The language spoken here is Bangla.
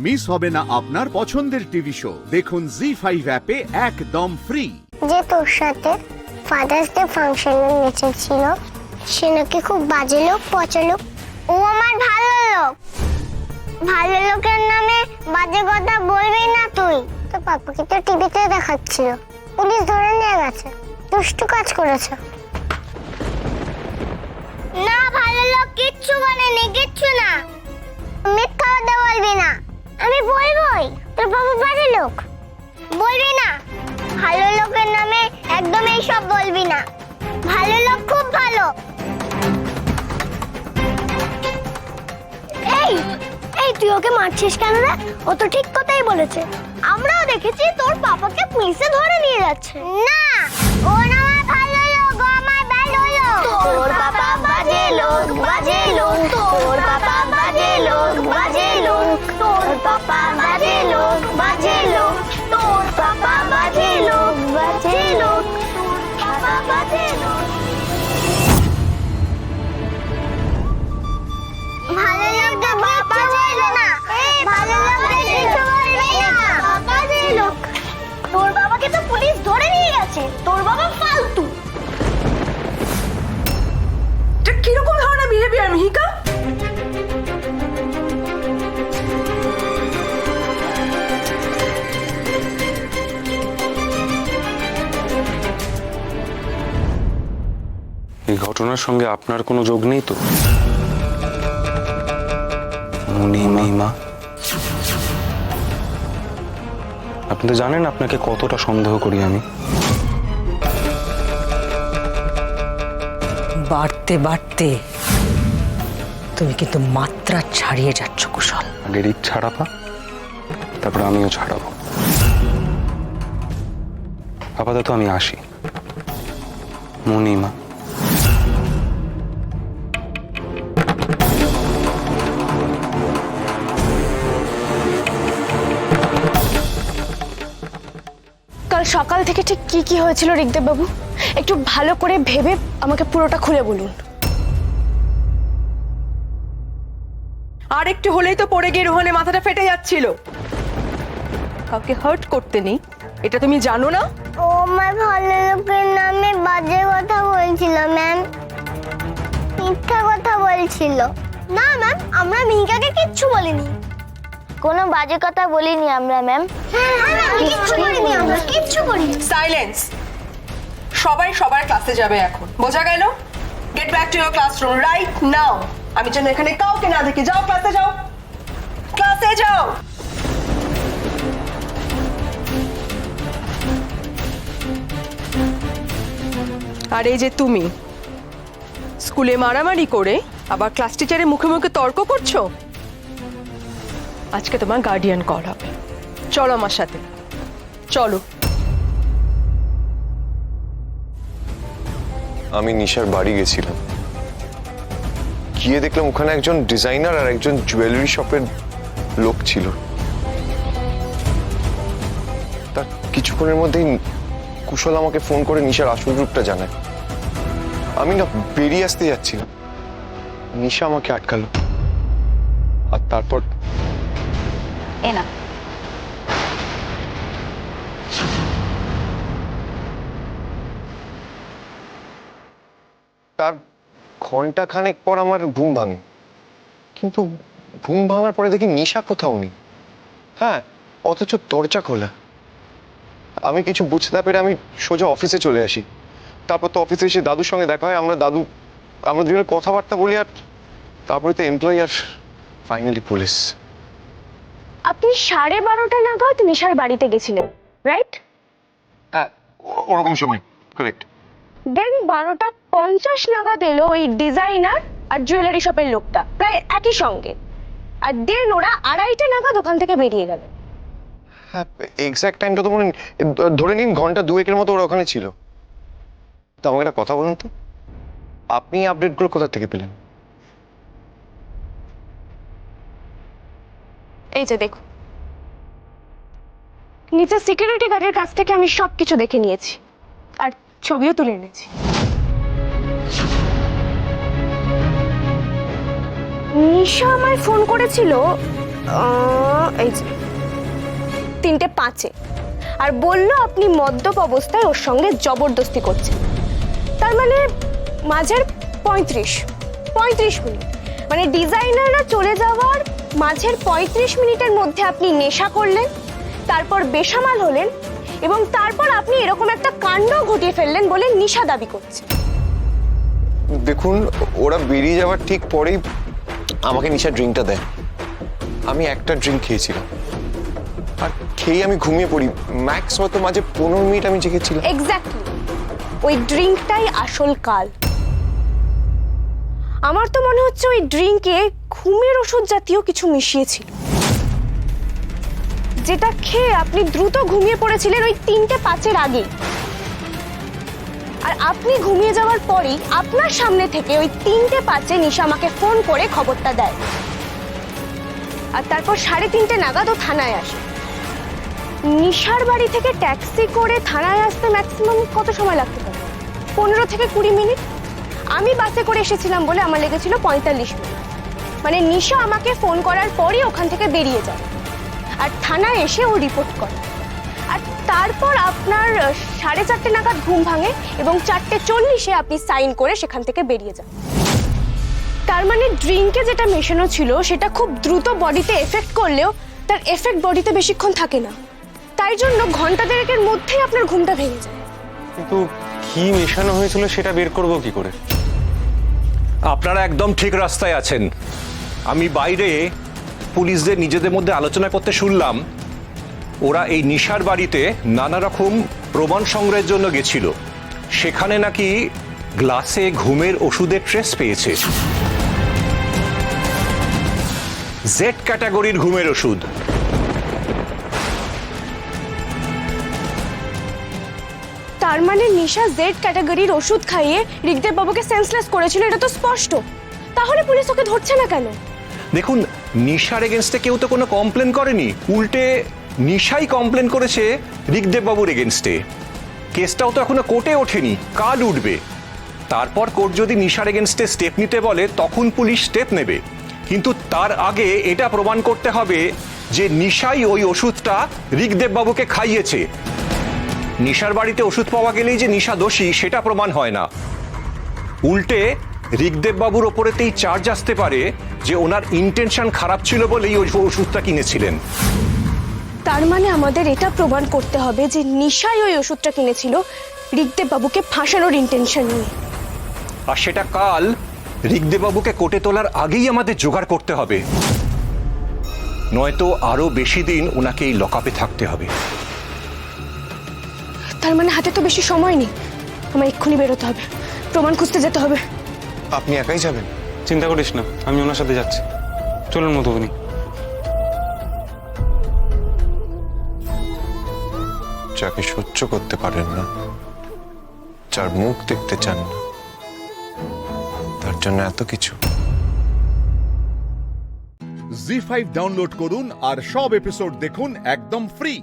মিস হবে না আপনার পছন্দের টিভি শো। দেখুন জি5 অ্যাপে একদম ফ্রি। যে তোর সাথে ফাদার্স ডে ফাংশনে নেচেছিল সে নাকি খুব বাজে লোক, পচা লোক। ও আমার ভালো লোক। ভালো লোকের নামে বাজে কথা বলবি না তুই। তো পাপাকে তো টিভিতে দেখাচ্ছিল, পুলিশ ধরে নিয়ে গেছে, দুষ্টু কাজ করেছে। না, ভালো লোক কিচ্ছু বলেনি, কিচ্ছু না। মিথ্যা কথা বলবি না। আমি বলবোই তোর বাবা বাজে লোক। বলবি না, ভালো লোকের নামে একদম এইসব বলবি না। ভালো লোক খুব ভালো। এই এই তুই ওকে মারছিস কেন রে? ও তো ঠিক কথাই বলেছে। আমরাও দেখেছি তোর পাপাকে পুলিশে ধরে নিয়ে যাচ্ছে। না, ও না আমার ভালো লোক, ও আমার ভালো লোক। তোর পাপা বাজে লোক, বাজে লোক। তোর পাপা বাজে লোক, বাজে লোক। তোর পাপা বাজে লোক, বাজে লোক। তোর পাপা বাজে লোক, বাজে লোক। তোর পাপা বাজে লোক। ভালো লোককে বাবা বলবে না। ভালো লোককে কিছু বলবি না। বাজে লোক। তোর বাবাকে তো পুলিশ ধরে নিয়ে গেছে। তোর বাবা ফালতু। এটা কিরকম ধরনের বিহেভিয়ার মিহিকা? এই ঘটনার সঙ্গে আপনার কোনো যোগ নেই তো? মা, আপনি তো জানেন আপনাকে কতটা সন্দেহ করি আমি। বাড়তে বাড়তে তুমি কিন্তু মাত্রা ছাড়িয়ে যাচ্ছ কুশল। আগে রিক ছাড়াবা, তারপর আমিও ছাড়াবো। আপাতত আমি আসি। মা, কাল সকাল থেকে ঠিক কি কি হয়েছিল ঋগদেব বাবু, একটু ভালো করে ভেবে আমাকে পুরোটা খুলে বলুন। আর একটু হলেই তো পড়ে গিয়ে রোহনের মাথাটা ফেটে যাচ্ছিল। কাউকে হার্ট করতে নেই, এটা তুমি জানো না? ও আমার ভালো লোকের নামে বাজে কথা বলছিল ম্যাম। মিথ্যা কথা বলছিল। না ম্যাম, আমরা মিহিকাকে কিচ্ছু বলিনি। কোনো বাজে কথা বলিনি আমরা ম্যাম। কিচ্ছু বলিনি আমরা, কিচ্ছু বলিনি। সাইলেন্স। সবাই সবার ক্লাসে যাবে এখন, বোঝা গেল? Get back to your classroom right now. আমি যেন এখানে কাউকে না দেখি। যাও ক্লাসে যাও, ক্লাসে যাও। আর এই যে তুমি স্কুলে মারামারি করে আবার ক্লাস টিচারের মুখে মুখে তর্ক করছো, আজকে তোমার গার্ডিয়ান কল হবে। চলো আমার সাথে, চলো। আমি নিশার বাড়ি গেছিলাম, গিয়ে দেখলাম ওখানে একজন ডিজাইনার আর একজন জুয়েলারি শপের লোক ছিল। তার কিছুক্ষণের মধ্যেই কুশল আমাকে ফোন করে নিশার আসল রূপটা জানায়। আমি না বেরিয়ে আসতে যাচ্ছিলাম, নিশা আমাকে আটকালো। আর তারপর এনা তার ঘন্টাখানেক পর আমার ঘুম ভাঙে, কিন্তু ঘুম ভাঙার পরে দেখি নিশা কোথাও নেই। হ্যাঁ, অথচ দরজা খোলা। আমি কিছু বুঝতে না পেরে আমি সোজা অফিসে চলে আসি। তারপর তো অফিসে এসে দাদুর সঙ্গে দেখা হয়। আমরা দুজনে কথাবার্তা বলি, আর তারপরে তো এমপ্লয়ি, আর ফাইনালি পুলিশ। আপনি 12:30 নাগাদ নিশার বাড়িতে গেছিলেন, রাইট? হ্যাঁ, ওরকম সময়, কারেক্ট। দেন 12:50 নাগাদ এলো ওই ডিজাইনার আর জুয়েলারি শপের লোকটা, প্রায় একই সঙ্গে। আর দেন ওরা 2:30 নাগাদ ওখান থেকে বেরিয়ে গেল। হ্যাঁ, এক্সাক্ট টাইমটা তো মনে নেই। ধরে নিন ঘন্টা দুয়েকের মতো ওরা ওখানে ছিল। তো আমাকে একটা কথা বলুন তো, আপনি আপডেটগুলো কোথা থেকে পেলেন? এই যে দেখো, নিচে সিকিউরিটি গার্ডের কাছ থেকে আমি সবকিছু দেখে নিয়েছি আর ছবিও তুলে এনেছি। নিশা আমায় ফোন করেছিল এই যে 3:05 আর বললো আপনি মদ্যপ অবস্থায় ওর সঙ্গে জবরদস্তি করছেন। তার মানে মাঝের 35 মিনিট, মানে ডিজাইনাররা চলে যাওয়ার মাঝের 35 মিনিটের মধ্যে আপনি নেশা করলেন, তারপর বেসামাল হলেন এবং তারপর আপনি এরকম একটা কাণ্ড ঘটিয়ে ফেললেন বলে নিশা দাবি করছে। দেখুন, ওরা বেরিয়ে যাওয়ার ঠিক পরেই আমাকে নিশা ড্রিঙ্কটা দেয়। আমি একটা ড্রিঙ্ক খেয়েছিলাম আর খেয়ে আমি ঘুমিয়ে পড়ি। ম্যাক্স হয়তো মাঝে 15 মিনিট আমি জেগেছিলাম। এক্স্যাক্টলি, ওই ড্রিঙ্কটাই আসল কাল। আমার তো মনে হচ্ছে ওই ড্রিঙ্কে ঘুমের ওষুধ জাতীয় কিছু মিশিয়েছিল, যেটা খেয়ে আপনি দ্রুত ঘুমিয়ে পড়েছিলেন ওই 3:05 আগে। আর আপনি ঘুমিয়ে যাওয়ার পরেই আপনার সামনে থেকে ওই 3:05 নিশা আমাকে ফোন করে খবরটা দেয়। আর তারপর 3:30 নাগাদ ও থানায় আসে। নিশার বাড়ি থেকে ট্যাক্সি করে থানায় আসতে ম্যাক্সিমাম কত সময় লাগতে পারে? 15 থেকে 20 মিনিট। আমি বাসে করে এসেছিলাম বলে আমার লেগেছিল 45 মিনিট। মানে নিশা আমাকে ফোন করার পরই ওখান থেকে বেরিয়ে যায় আর থানায় এসে ও রিপোর্ট করে। আর তারপর আপনার 4:30 নাগাদ ঘুম ভাঙে এবং 4:40 আপনি সাইন করে সেখান থেকে বেরিয়ে যান। তার মানে ড্রিঙ্কে যেটা মেশানো ছিল সেটা খুব দ্রুত বডিতে এফেক্ট করলেও তার এফেক্ট বডিতে বেশিক্ষণ থাকে না, তাই জন্য ঘন্টা দেড়েকের মধ্যেই আপনার ঘুমটা ভেঙে যায়। কিন্তু কি মেশানো হয়েছিল সেটা বের করবো কি করে? আপনারা একদম ঠিক রাস্তায় আছেন। আমি বাইরে পুলিশদের নিজেদের মধ্যে আলোচনা করতে শুনলাম ওরা এই নিশার বাড়িতে নানা রকম প্রমাণ সংগ্রহের জন্য গেছিল। সেখানে নাকি গ্লাসে ঘুমের ওষুধের ট্রেস পেয়েছে, জেড ক্যাটাগরির ঘুমের ওষুধ। তার মানে নিশা জেড ক্যাটাগরির ওষুধ খাইয়ে ঋগদেব বাবুকে সেন্সলেস করেছিল, এটা তো স্পষ্ট। তাহলে পুলিশ ওকে ধরছে না কেন? দেখুন, নিশার এগেনস্টে কেউ তো কোনো কমপ্লেন করেনি, উল্টে নিশাই কমপ্লেন করেছে ঋগদেব বাবুর এগেনস্টে। কেসটাও তো এখনো কোর্টে ওঠেনি, কাল উঠবে। তারপর কোর্ট যদি নিশার এগেনস্টে স্টেপ নিতে বলে তখন পুলিশ স্টেপ নেবে, কিন্তু তার আগে এটা প্রমাণ করতে হবে যে নিশাই ওই ওষুধটা ঋগদেব বাবুকে খাইয়েছে। নিশার বাড়িতে ওষুধ পাওয়া গেলেই যে নিশা দোষী সেটা প্রমাণ হয় না, উল্টে ঋগদেব বাবুর ওপরেতেই চার্জ আসতে পারে যে ওনার ইন্টেনশন খারাপ ছিল বলেই ওই ওষুধটা কিনেছিলেন। তার মানে আমাদের এটা প্রমাণ করতে হবে যে নিশাই ওই ওষুধটা কিনেছিল ঋগদেব বাবুকে ফাঁসানোর ইন্টেনশন নিয়ে। আর সেটা কাল ঋগদেব বাবুকে কোর্টে তোলার আগেই আমাদের জোগাড় করতে হবে, নয়তো আরো বেশি দিন ওনাকে এই লকআপে থাকতে হবে। তার মানে হাতে তো বেশি সময় নেই, আমার এক্ষুনি বেরোতে হবে, প্রমাণ খুঁজতে যেতে হবে। আপনি একাই যাবেন? চিন্তা করিস না, আমি ওনার সাথে যাচ্ছি। চলুন মধুবনী। যাকে সহ্য করতে পারেন না, যার মুখ দেখতে চান না, তার জন্য এত কিছু। জি5 ডাউনলোড করুন আর সব এপিসোড দেখুন একদম ফ্রি।